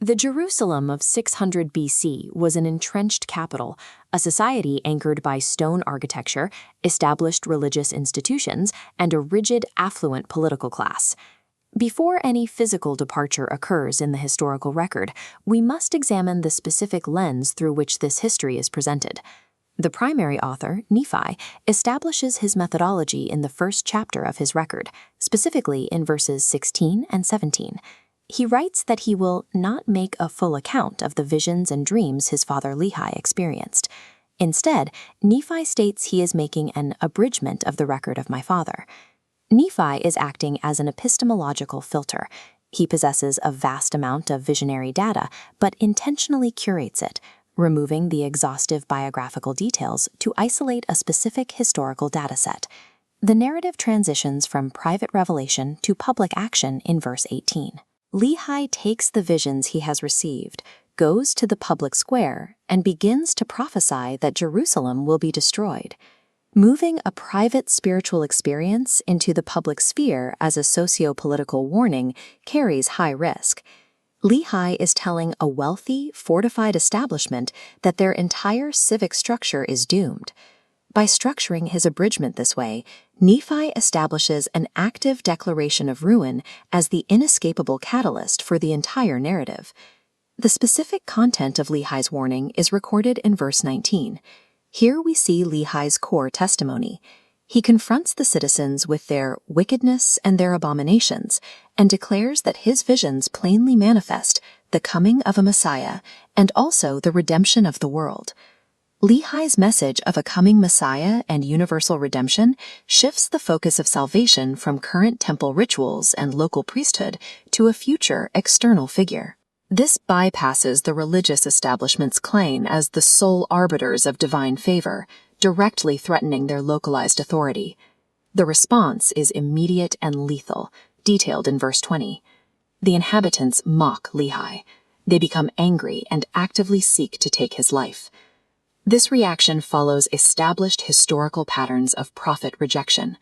The Jerusalem of 600 BC was an entrenched capital, a society anchored by stone architecture, established religious institutions, and a rigid, affluent political class. Before any physical departure occurs in the historical record, we must examine the specific lens through which this history is presented. The primary author, Nephi, establishes his methodology in the first chapter of his record, specifically in verses 16 and 17. He writes that he will not make a full account of the visions and dreams his father Lehi experienced. Instead, Nephi states he is making an abridgment of the record of my father. Nephi is acting as an epistemological filter. He possesses a vast amount of visionary data, but intentionally curates it, removing the exhaustive biographical details to isolate a specific historical dataset. The narrative transitions from private revelation to public action in verse 18. Lehi takes the visions he has received, goes to the public square, and begins to prophesy that Jerusalem will be destroyed. Moving a private spiritual experience into the public sphere as a socio-political warning carries high risk. Lehi is telling a wealthy, fortified establishment that their entire civic structure is doomed. By structuring his abridgment this way, Nephi establishes an active declaration of ruin as the inescapable catalyst for the entire narrative. The specific content of Lehi's warning is recorded in verse 19. Here we see Lehi's core testimony. He confronts the citizens with their wickedness and their abominations, and declares that his visions plainly manifest the coming of a Messiah and also the redemption of the world. Lehi's message of a coming Messiah and universal redemption shifts the focus of salvation from current temple rituals and local priesthood to a future external figure. This bypasses the religious establishment's claim as the sole arbiters of divine favor, directly threatening their localized authority. The response is immediate and lethal, detailed in verse 20. The inhabitants mock Lehi. They become angry and actively seek to take his life. This reaction follows established historical patterns of prophet rejection.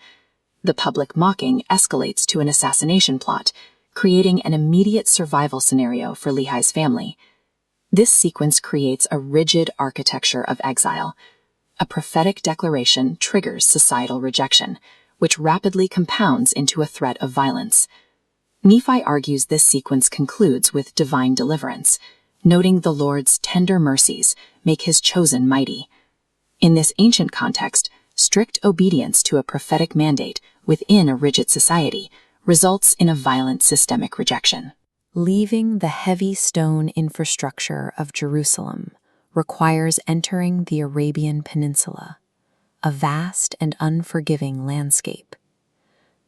The public mocking escalates to an assassination plot, creating an immediate survival scenario for Lehi's family. This sequence creates a rigid architecture of exile. A prophetic declaration triggers societal rejection, which rapidly compounds into a threat of violence. Nephi argues this sequence concludes with divine deliverance, noting the Lord's tender mercies make his chosen mighty. In this ancient context, strict obedience to a prophetic mandate within a rigid society results in a violent systemic rejection. Leaving the heavy stone infrastructure of Jerusalem requires entering the Arabian Peninsula, a vast and unforgiving landscape.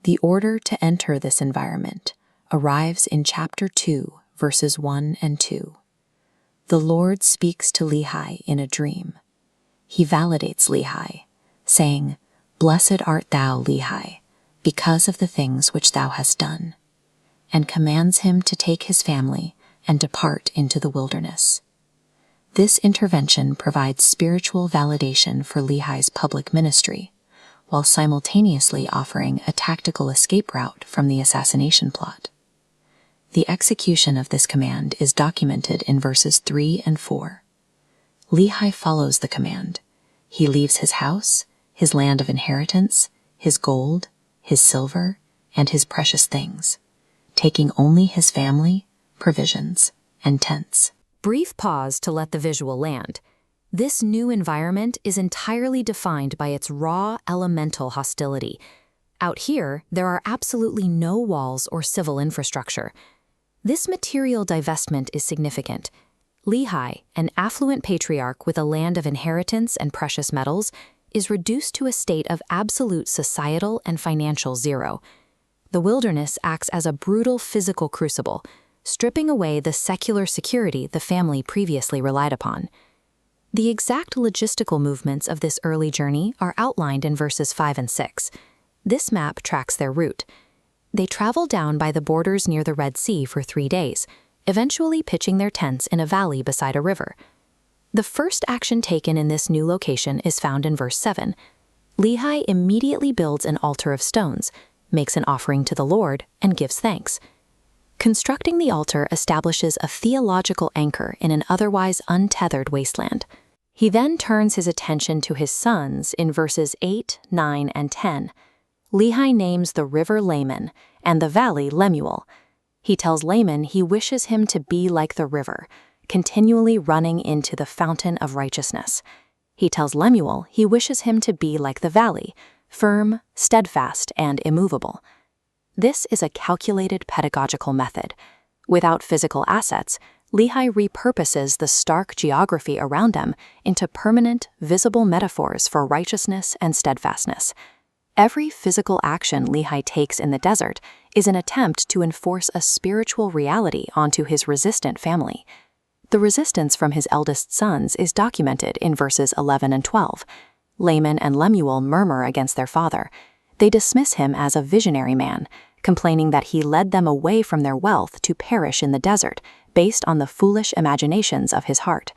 The order to enter this environment arrives in chapter 2, verses 1 and 2. The Lord speaks to Lehi in a dream. He validates Lehi, saying, "Blessed art thou, Lehi, because of the things which thou hast done," and commands him to take his family and depart into the wilderness. This intervention provides spiritual validation for Lehi's public ministry, while simultaneously offering a tactical escape route from the assassination plot. The execution of this command is documented in verses 3 and 4. Lehi follows the command. He leaves his house, his land of inheritance, his gold, his silver, and his precious things, taking only his family, provisions, and tents. Brief pause to let the visual land. This new environment is entirely defined by its raw, elemental hostility. Out here, there are absolutely no walls or civil infrastructure. This material divestment is significant. Lehi, an affluent patriarch with a land of inheritance and precious metals, is reduced to a state of absolute societal and financial zero. The wilderness acts as a brutal physical crucible, stripping away the secular security the family previously relied upon. The exact logistical movements of this early journey are outlined in verses 5 and 6. This map tracks their route. They travel down by the borders near the Red Sea for 3 days, eventually pitching their tents in a valley beside a river. The first action taken in this new location is found in verse 7. Lehi immediately builds an altar of stones, makes an offering to the Lord, and gives thanks. Constructing the altar establishes a theological anchor in an otherwise untethered wasteland. He then turns his attention to his sons in verses 8, 9, and 10. Lehi names the river Laman and the valley Lemuel. He tells Laman he wishes him to be like the river, continually running into the fountain of righteousness. He tells Lemuel he wishes him to be like the valley, firm, steadfast, and immovable. This is a calculated pedagogical method. Without physical assets, Lehi repurposes the stark geography around them into permanent, visible metaphors for righteousness and steadfastness. Every physical action Lehi takes in the desert is an attempt to enforce a spiritual reality onto his resistant family. The resistance from his eldest sons is documented in verses 11 and 12. Laman and Lemuel murmur against their father. They dismiss him as a visionary man, complaining that he led them away from their wealth to perish in the desert, based on the foolish imaginations of his heart.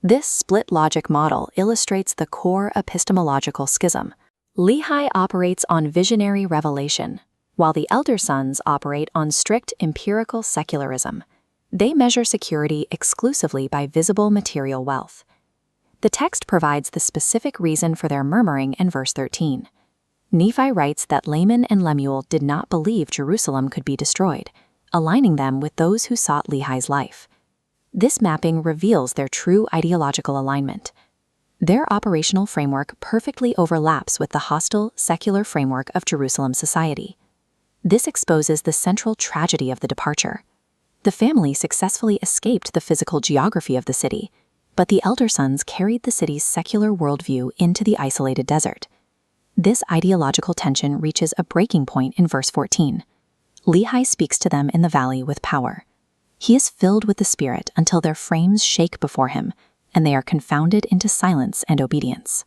This split logic model illustrates the core epistemological schism. Lehi operates on visionary revelation, while the elder sons operate on strict empirical secularism. They measure security exclusively by visible material wealth. The text provides the specific reason for their murmuring in verse 13. Nephi writes that Laman and Lemuel did not believe Jerusalem could be destroyed, aligning them with those who sought Lehi's life. This mapping reveals their true ideological alignment. Their operational framework perfectly overlaps with the hostile, secular framework of Jerusalem society. This exposes the central tragedy of the departure. The family successfully escaped the physical geography of the city, but the elder sons carried the city's secular worldview into the isolated desert. This ideological tension reaches a breaking point in verse 14. Lehi speaks to them in the valley with power. He is filled with the Spirit until their frames shake before him, and they are confounded into silence and obedience.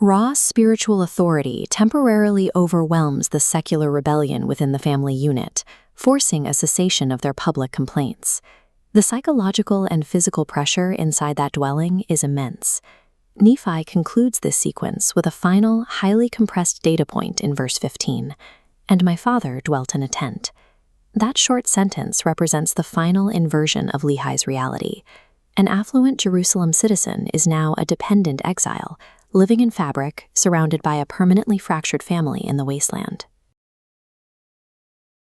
Raw spiritual authority temporarily overwhelms the secular rebellion within the family unit, forcing a cessation of their public complaints. The psychological and physical pressure inside that dwelling is immense. Nephi concludes this sequence with a final, highly compressed data point in verse 15, "And my father dwelt in a tent." That short sentence represents the final inversion of Lehi's reality. An affluent Jerusalem citizen is now a dependent exile, living in fabric, surrounded by a permanently fractured family in the wasteland.